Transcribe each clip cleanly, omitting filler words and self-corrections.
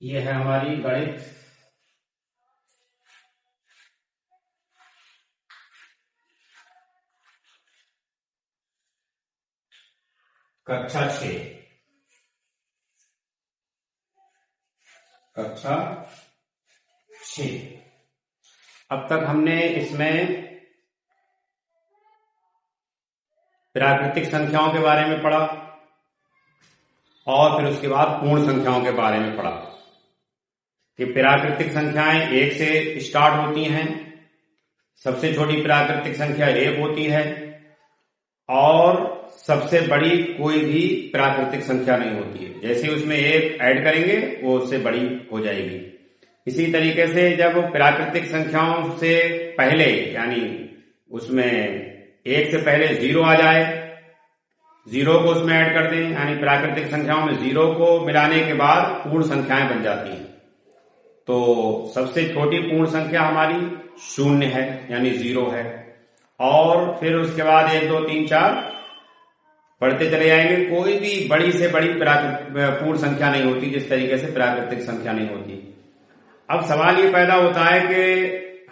ये है हमारी गणित कक्षा 6। कक्षा 6। अब तक हमने इसमें प्राकृतिक संख्याओं के बारे में पढ़ा और फिर उसके बाद पूर्ण संख्याओं के बारे में पढ़ा कि प्राकृतिक संख्याएं 1 से स्टार्ट होती हैं। सबसे छोटी प्राकृतिक संख्या 1 होती है और सबसे बड़ी कोई भी प्राकृतिक संख्या नहीं होती है। जैसे उसमें 1 ऐड करेंगे वो उससे बड़ी हो जाएगी। इसी तरीके से जब प्राकृतिक संख्याओं से पहले यानी उसमें 1 से पहले 0 आ जाए, 0 को उसमें ऐड कर दें, यानी प्राकृतिक संख्याओं में 0 को मिलाने के बाद पूर्ण संख्याएं बन जाती हैं। तो सबसे छोटी पूर्ण संख्या हमारी 0 है यानी 0 है, और फिर उसके बाद 1 2 3 4 बढ़ते चले जाएंगे। कोई भी बड़ी से बड़ी पूर्ण संख्या नहीं होती जिस तरीके से प्राकृतिक संख्या नहीं होती। अब सवाल ये पैदा होता है कि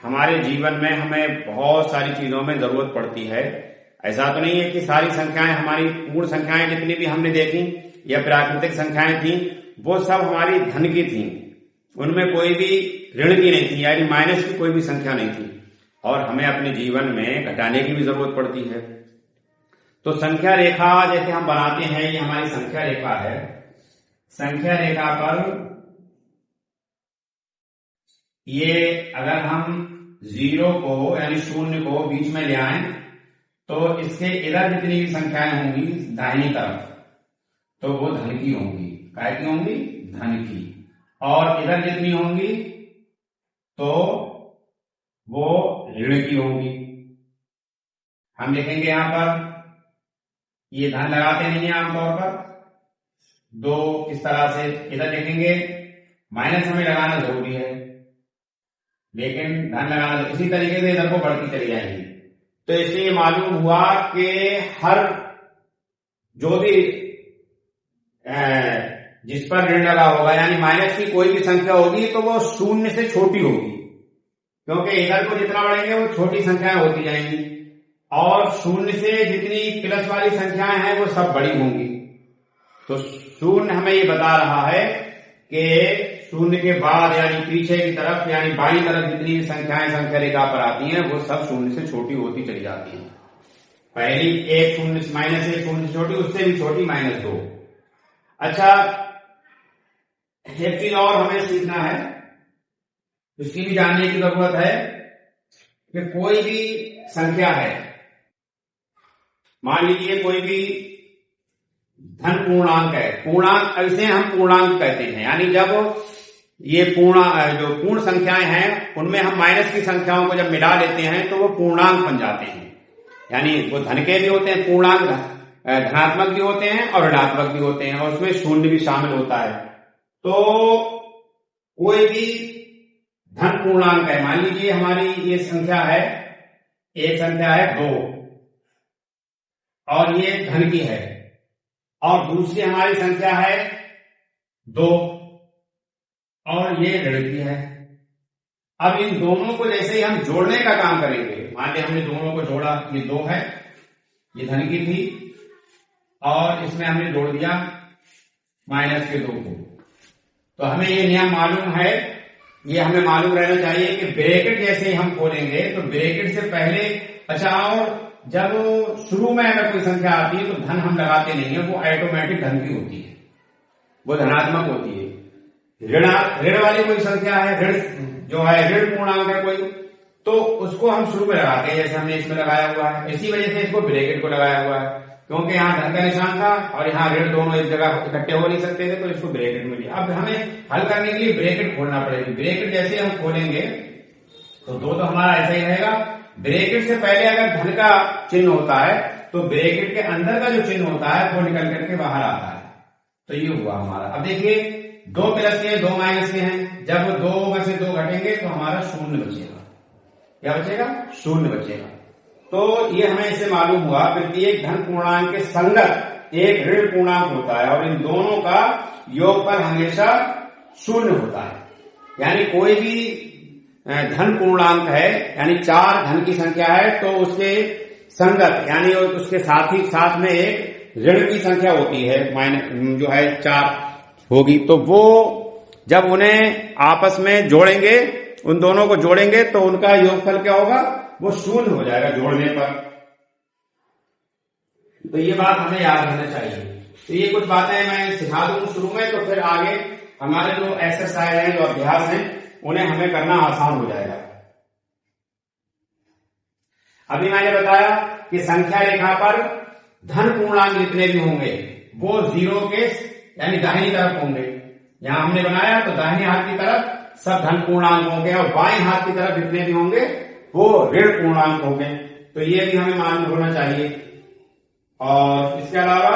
हमारे जीवन में हमें बहुत सारी चीजों में जरूरत पड़ती है। ऐसा तो नहीं है कि सारी संख्याएं हमारी पूर्ण संख्याएं जितनी भी हमने देखी या प्राकृतिक संख्याएं थी वो सब हमारी धन की थी, उनमें कोई भी ऋण की नहीं थी यानी माइनस की कोई भी संख्या नहीं थी, और हमें अपने जीवन में घटाने की भी जरूरत पड़ती है। तो संख्या रेखा जैसे हम बनाते हैं, ये हमारी संख्या रेखा है। संख्या रेखा पर ये अगर हम 0 को यानी 0 को बीच में ले आए तो इसके इधर जितनी भी संख्याएं होंगी दाहिनी तरफ तो वो धन की होंगी। काय की होंगी? धन की। और इधर जितनी होंगी तो वो ऋण की होंगी। हम देखेंगे यहां पर ये धन लगाते नहीं है आमतौर पर, 2 इस तरह से इधर देखेंगे। माइनस हमें लगाना जरूरी है लेकिन धन लगाना, इसी तरीके से इधर को बढ़ती चली जाएगी। तो इससे मालूम हुआ कि हर जो भी जिस पर ऋण लगा होगा यानी माइनस की कोई भी संख्या होगी तो वो 0 से छोटी होगी, क्योंकि इधर को जितना बढ़ेंगे वो छोटी संख्याएं होती जाएंगी, और 0 से जितनी प्लस वाली संख्याएं हैं वो सब बड़ी होंगी। तो 0 हमें ये बता रहा है कि 0 के बाद यानी पीछे की तरफ यानी बाईं तरफ जितनी भी संख्याएं संख्या रेखा पर आती हैं वो सब 0 से छोटी होती चली जाती हैं। पहली 1 0 माइनस 1 0 से छोटी, उससे भी छोटी -2। अच्छा, एक चीज और हमें सीखना है, उसकी भी जानने की जरूरत है कि कोई भी संख्या है, मान लीजिए कोई भी धन पूर्णांक है। पूर्णांक ऐसे हम पूर्णांक कहते हैं, यानी जब ये जो पूर्ण संख्याएं हैं उनमें हम माइनस की संख्याओं को जब मिला लेते हैं तो वो पूर्णांक बन जाते हैं। यानी वो धन के भी होते हैं, पूर्णांक धनात्मक भी होते हैं और ऋणात्मक भी होते हैं, और उसमें 0 भी शामिल होता है। तो कोई भी धन पूर्णांक है, मान लीजिए हमारी ये संख्या है, एक संख्या है 2 और ये धन की है, और दूसरी हमारी संख्या है 2 और ये ऋण की है। अब इन दोनों को जैसे ही हम जोड़ने का काम करेंगे, मान लिया हमने दोनों को जोड़ा, ये 2 है, ये धन की थी, और इसमें हमने जोड़ दिया -2 को, तो हमें ये नियम मालूम है, ये हमें मालूम रहना चाहिए कि ब्रैकेट जैसे ही हम खोलेंगे तो ब्रैकेट से पहले, अच्छा, और जब शुरू में अगर कोई संख्या आती है तो धन हम लगाते नहीं है, वो ऑटोमेटिक धन की होती है, वो धनात्मक होती है। ऋण वाली कोई संख्या है, ऋण जो है ऋण पूर्णांक है कोई, तो उसको हम शुरू में लगाते हैं, जैसे हमने इसमें लगाया हुआ है। इसी वजह से इसको ब्रैकेट को लगाया हुआ है, क्योंकि यहाँ धन का निशान था और यहाँ ऋण, दोनों एक जगह इकट्ठे हो नहीं सकते थे, तो इसको ब्रैकेट में लिया। अब हमें हल करने के लिए ब्रैकेट खोलना पड़ेगी। ब्रैकेट जैसे हम खोलेंगे तो 2 तो हमारा ऐसा ही रहेगा। ब्रैकेट से पहले अगर धन का चिन्ह होता है तो ब्रैकेट के अंदर का जो चिन्ह होता है वो निकल करके बाहर आता है। तो ये हुआ हमारा। अब देखिए 2 प्लस के 2 माइनस के हैं, जब 2 में से 2 घटेंगे तो हमारा 0 बचेगा। क्या बचेगा? 0 बचेगा। तो ये हमें इससे मालूम हुआ प्रत्येक धन पूर्णांक के संगत एक ऋण पूर्णांक होता है, और इन दोनों का योगफल हमेशा शून्य होता है। यानी कोई भी धन पूर्णांक है, यानी 4 धन की संख्या है, तो उसके संगत यानी उसके साथ में एक ऋण की संख्या होती है, जो है 4 होगी, तो वो जब उन्हें आपस में जोड़ेंगे, उन दोनों को जोड़ेंगे तो उनका योगफल क्या होगा, वो शून्य हो जाएगा जोड़ने पर। तो ये बात हमें याद रखना चाहिए। तो ये कुछ बातें मैं सिखा दूं शुरू में, तो फिर आगे हमारे जो एक्सरसाइज हैं, जो अभ्यास हैं, उन्हें हमें करना आसान हो जाएगा। अभी मैंने बताया कि संख्या रेखा पर धन पूर्णांक जितने भी होंगे वो 0 के यानी दाहिनी तरफ होंगे। यहां हमने बनाया तो दाहिने हाथ की तरफ सब धन पूर्णांक होंगे और बाएं हाथ की तरफ जितने भी होंगे वो ऋण पूर्णांक होंगे। तो ये भी हमें मालूम होना चाहिए। और इसके अलावा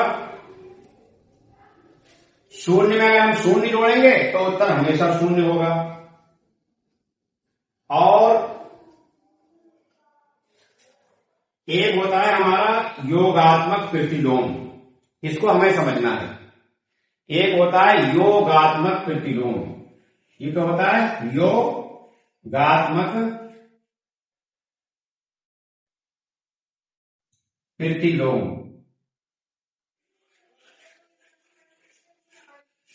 शून्य में अगर हम शून्य जोड़ेंगे तो उत्तर हमेशा शून्य होगा। और एक होता है हमारा योगात्मक प्रतिलोम, इसको हमें समझना है। एक होता है योगात्मक प्रतिलोम, ये तो होता है योगात्मक प्रतिलोम,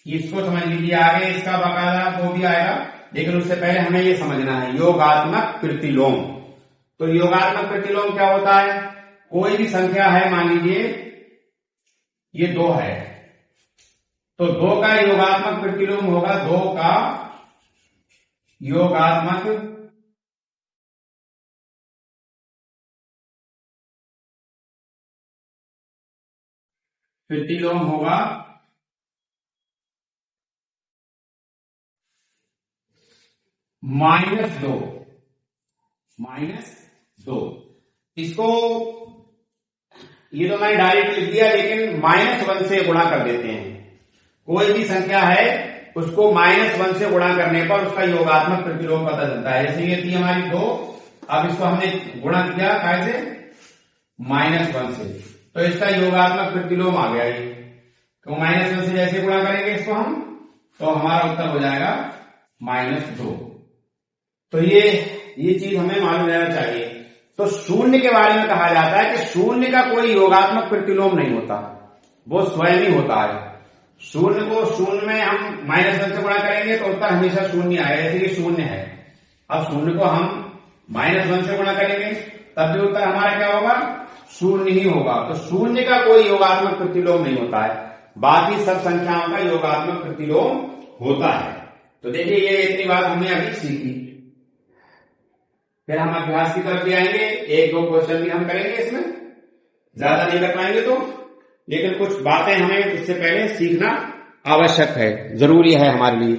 इसको समझ लीजिए। आगे इसका बकायदा वो भी आएगा, लेकिन उससे पहले हमें ये समझना है योगात्मक प्रतिलोम। तो योगात्मक प्रतिलोम क्या होता है, कोई भी संख्या है, मान लीजिए ये 2 है, तो 2 का योगात्मक प्रतिलोम होगा 2 का योगात्मक प्रतिलोम होगा -2। इसको ये तो मैंने डायरेक्ट लिख दिया, लेकिन -1 से गुणा कर देते हैं। कोई भी संख्या है उसको -1 से गुणा करने पर उसका योगात्मक प्रतिलोम पता चलता है। जैसे ये थी हमारी 2, अब इसको हमने गुणा किया कैसे, -1 से, तो इसका योगात्मक प्रतिलोम आ गया ये। तो -1 से जैसे गुणा करेंगे इसको हम, तो हमारा उत्तर हो जाएगा -2। तो ये चीज हमें मालूम रहना चाहिए। तो शून्य के बारे में कहा जाता है कि शून्य का कोई योगात्मक प्रतिलोम नहीं होता, वो स्वयं ही होता है। शून्य को शून्य में हम -1 से गुणा करेंगे तो उत्तर हमेशा शून्य आएगा। जैसे कि शून्य है, अब शून्य को हम -1 से गुणा करेंगे तब भी उत्तर हमारा क्या होगा, शून्य ही होगा। तो शून्य का कोई योगात्मक प्रतिलोम नहीं होता है, बाकी सब संख्याओं का योगात्मक प्रतिलोम होता है। तो देखिए ये इतनी बात हमने अभी सीखी। फिर हम अभ्यास की तरफ भी आएंगे, 1-2 क्वेश्चन भी हम करेंगे, इसमें ज्यादा नहीं कर पाएंगे तो, लेकिन कुछ बातें हमें इससे पहले सीखना आवश्यक है, जरूरी है हमारे लिए।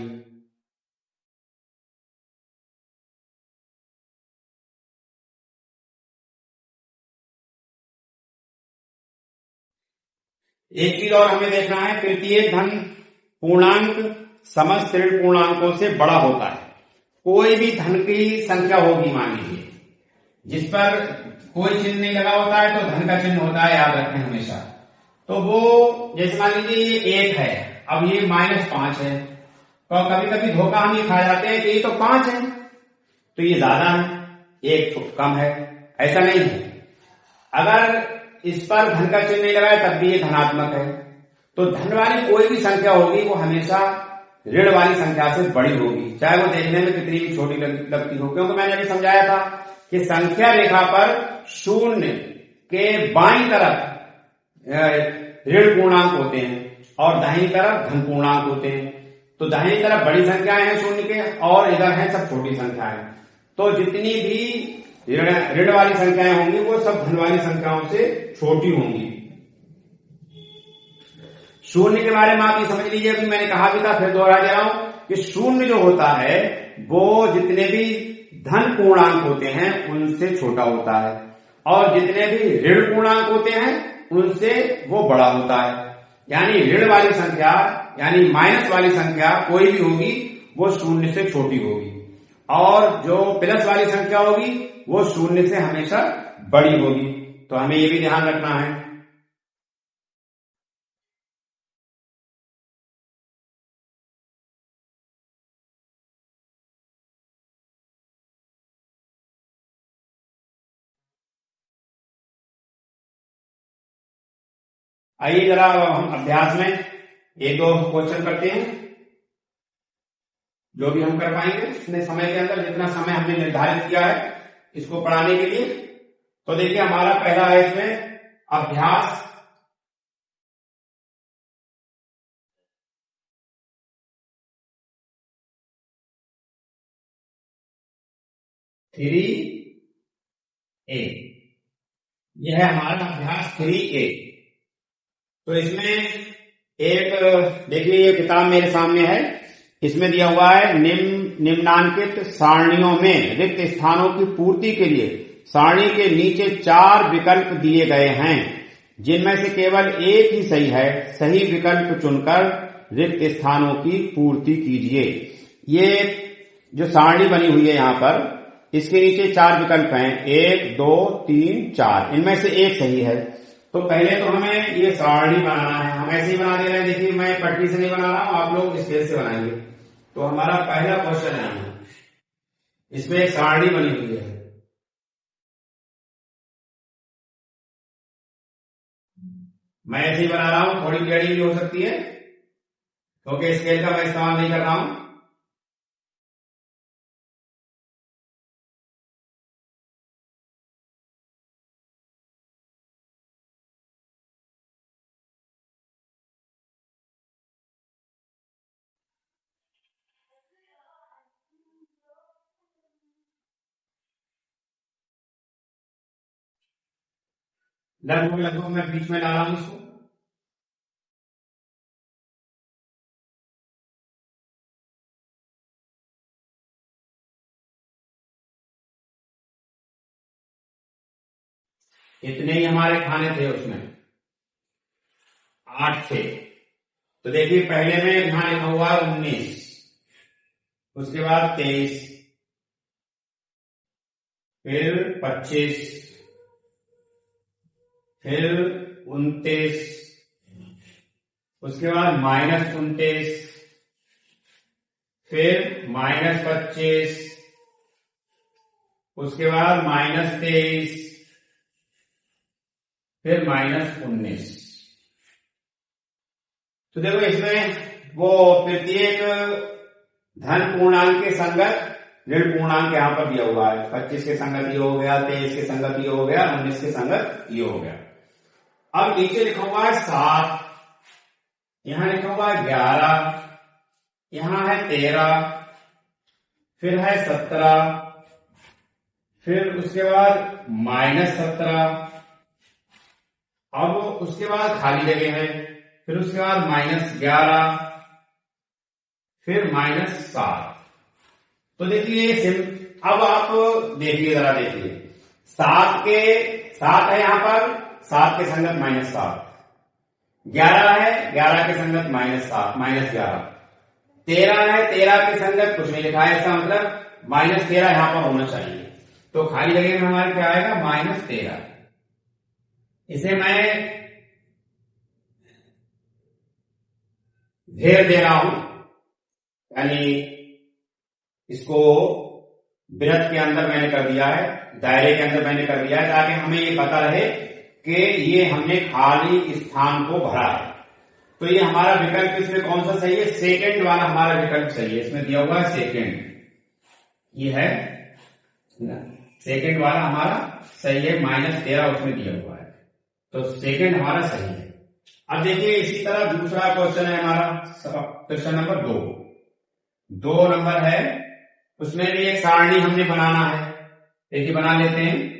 एक चीज और हमें देखना है, प्रत्येक धन पूर्णांक समस्त ऋण पूर्णांकों से बड़ा होता है। कोई भी धन की संख्या होगी, मान लीजिए जिस पर कोई चिन्ह नहीं लगा होता है, तो धन का चिन्ह होता है, याद रखें हमेशा। तो वो जैसे मान लीजिए ये 1 है, अब ये -5 है, तो कभी कभी धोखा हम ये खा जाते हैं कि ये तो 5 है, तो ये ज्यादा है, 1 तो कम है, ऐसा नहीं है। अगर इस पर धन का चिन्ह नहीं लगा है तब भी ये धनात्मक है। तो धन वाली कोई भी संख्या होगी वो हमेशा ऋण वाली संख्या से बड़ी होगी, चाहे वो देखने में कितनी भी छोटी लगती हो। क्योंकि मैंने अभी समझाया था कि संख्या रेखा पर शून्य के बाईं तरफ ऋण पूर्णांक होते हैं और दाहिनी तरफ धन पूर्णांक होते हैं। तो दाहिनी तरफ बड़ी संख्याएं हैं शून्य के, और इधर है सब छोटी संख्याएं। तो जितनी भी ऋण वाली संख्याएं होंगी वो सब धन वाली संख्याओं से छोटी होंगी। शून्य के बारे में आप ये समझ लीजिए, अभी मैंने कहा भी था, फिर दोहरा दे रहा हूं कि शून्य जो होता है वो जितने भी धन पूर्णांक होते हैं उनसे छोटा होता है, और जितने भी ऋण पूर्णांक होते हैं उनसे वो बड़ा होता है। यानी ऋण वाली संख्या यानी माइनस वाली संख्या कोई भी होगी वो शून्य से छोटी होगी, और जो प्लस वाली संख्या होगी वो शून्य से हमेशा बड़ी होगी। तो हमें ये भी ध्यान रखना है। आइए जरा हम अभ्यास में एक दो क्वेश्चन करते हैं, जो भी हम कर पाएंगे इतने समय के अंदर, जितना समय हमने निर्धारित किया है इसको पढ़ाने के लिए। तो देखिए हमारा पहला है इसमें अभ्यास 3A। यह है हमारा अभ्यास 3A। तो इसमें एक देखिए ये किताब मेरे सामने है, इसमें दिया हुआ है निम्नांकित सारणियों में रिक्त स्थानों की पूर्ति के लिए सारणी के नीचे 4 विकल्प दिए गए हैं, जिनमें से केवल एक ही सही है। सही विकल्प चुनकर रिक्त स्थानों की पूर्ति कीजिए। ये जो सारणी बनी हुई है यहां पर, इसके नीचे 4 विकल्प हैं, 1 2 3 4, इनमें से एक सही है। तो पहले तो हमें ये सारणी बनाना है, हम ऐसे ही बना दे रहे हैं। देखिए मैं पटरी से नहीं बना रहा हूं, आप लोग स्केल से बनाएंगे। तो हमारा पहला क्वेश्चन है, इसमें एक सारणी बनी हुई है, मैं ऐसे ही बना रहा हूं, थोड़ी टेढ़ी भी हो सकती है क्योंकि स्केल का मैं इस्तेमाल नहीं कर रहा हूं। लगभग लगभग मैं बीच में डाला हूं इसको। इतने ही हमारे खाने थे, उसमें 8 थे। तो देखिए पहले में यहां लिखा हुआ है 19, उसके बाद 23, फिर 25, फिर 29, उसके बाद -29, फिर -25, उसके बाद -23, फिर -19। तो देखो इसमें वो प्रत्येक धन पूर्णांक के संगत ऋण पूर्णांक यहां पर दिया हुआ है। 25 के संगत ये हो गया, 23 के संगत ये हो गया, 19 के संगत ये हो गया। अब नीचे लिखा हुआ है 7, यहां लिखा हुआ है 11, यहां है 13, फिर है 17, फिर उसके बाद -17, अब उसके बाद खाली जगह है, फिर उसके बाद -11, फिर -7। तो देखिए अब आप देखिए, जरा देखिए, 7 है यहां पर, 7 के संगत -7, 11 है, 11 के संगत -7 -11, 13 है, 13 के संगत कुछ नहीं लिखा है, इसका मतलब -13 यहां पर होना चाहिए। तो खाली जगह में हमारे क्या आएगा, -13। इसे मैं घेर दे रहा हूं, यानी इसको वृत्त के अंदर मैंने कर दिया है, दायरे के अंदर मैंने कर दिया है, ताकि हमें ये पता रहे कि ये हमने खाली स्थान को भरा है। तो ये हमारा विकल्प इसमें कौन सा सही है, सेकंड वाला हमारा विकल्प सही है। इसमें दिया हुआ है सेकंड, ये है सेकंड वाला हमारा सही है, -13 उसमें दिया हुआ है, तो सेकंड हमारा सही है। अब देखिए इसी तरह दूसरा क्वेश्चन है हमारा, क्वेश्चन नंबर 2 नंबर है, उसमें भी एक सारणी हमने बनाना है। देखिए बना लेते हैं।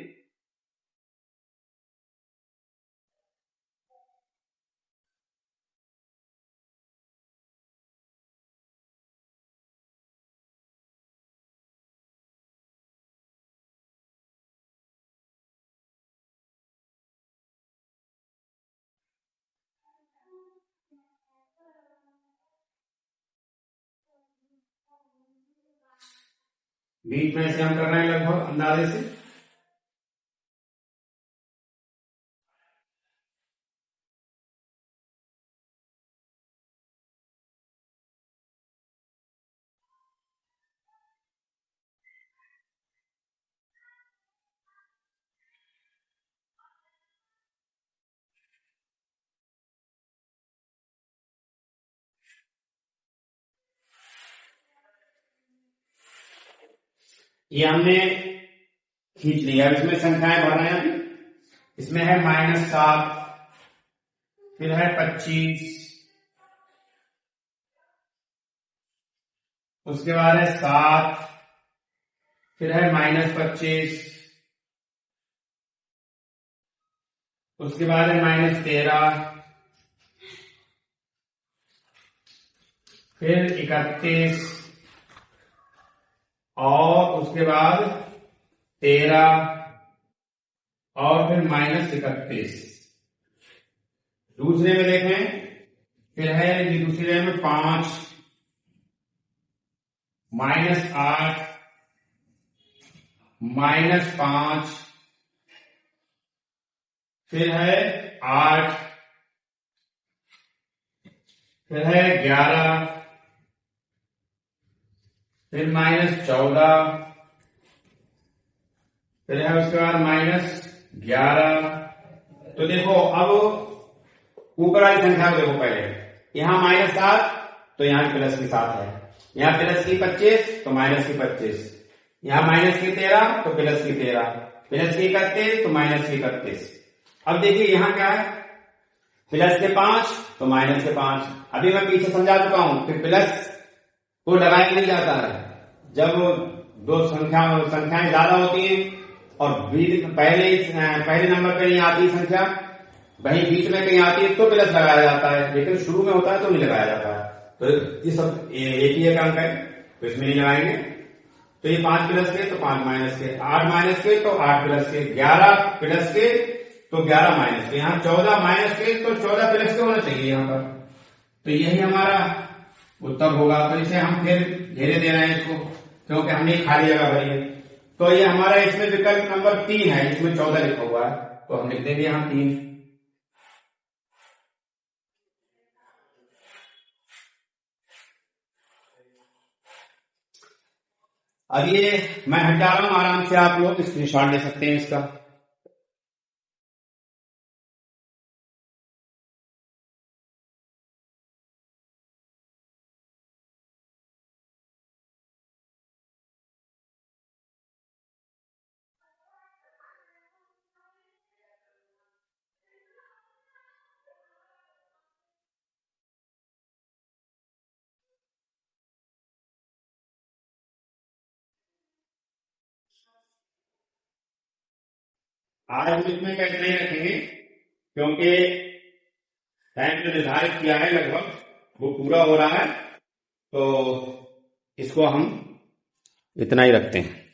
बीच में से हम कर रहे हैं लगभग अंदाजे से। ये हमने खींच लिया। इसमें संख्याएं बढ़ रहे हैं अभी। इसमें है -7, फिर है 25, उसके बाद है 7, फिर है -25, उसके बाद है -13, फिर 31 और उसके बाद 13 और फिर -31। दूसरे में देखें, फिर है ये दूसरे में 5, -8, -5, फिर है 8, फिर है 11, फिर -14, फिर है उसके बाद -11। तो देखो अब ऊपर वाली संख्या को देखो पहले, यहां -7 तो यहां प्लस की 7 है, यहां प्लस की 25 तो माइनस की 25, यहां माइनस की 13 तो प्लस की 13, प्लस की 31 तो माइनस की 31। अब देखिए यहां क्या है, प्लस के 5 तो माइनस के 5। अभी मैं पीछे समझा चुका हूं कि प्लस को लगाया नहीं जाता है जब दो संख्याएं ज्यादा होती हैं और पहले नंबर पे नहीं आती संख्या, वहीं बीच में कहीं आती है तो प्लस लगाया जाता है, लेकिन शुरू में होता है तो नहीं लगाया जाता है। तो ये सब एक ही एक अंक है तो इसमें नहीं लगाएंगे। तो ये 5 प्लस के तो 5 माइनस के, 8 माइनस के तो 8 प्लस के, 11 प्लस के तो 11 माइनस के, यहाँ 14 माइनस के तो 14 प्लस के होना चाहिए यहाँ पर। तो यही हमारा उत्तर होगा। तो इसे हम फिर घेरे दे रहे हैं इसको, क्योंकि हमने खाली जगह भरी है। तो ये हमारा इसमें विकल्प नंबर 3 है, इसमें 14 लिखा हुआ है तो हम लिख देंगे यहाँ 3। अब ये मैं हटा रहा हूं, आराम से आप लोग स्क्रीनशॉट ले सकते हैं इसका। आज हम इसमें कैसे नहीं रखेंगे, क्योंकि टाइम जो निर्धारित किया है लगभग वो पूरा हो रहा है, तो इसको हम इतना ही रखते हैं।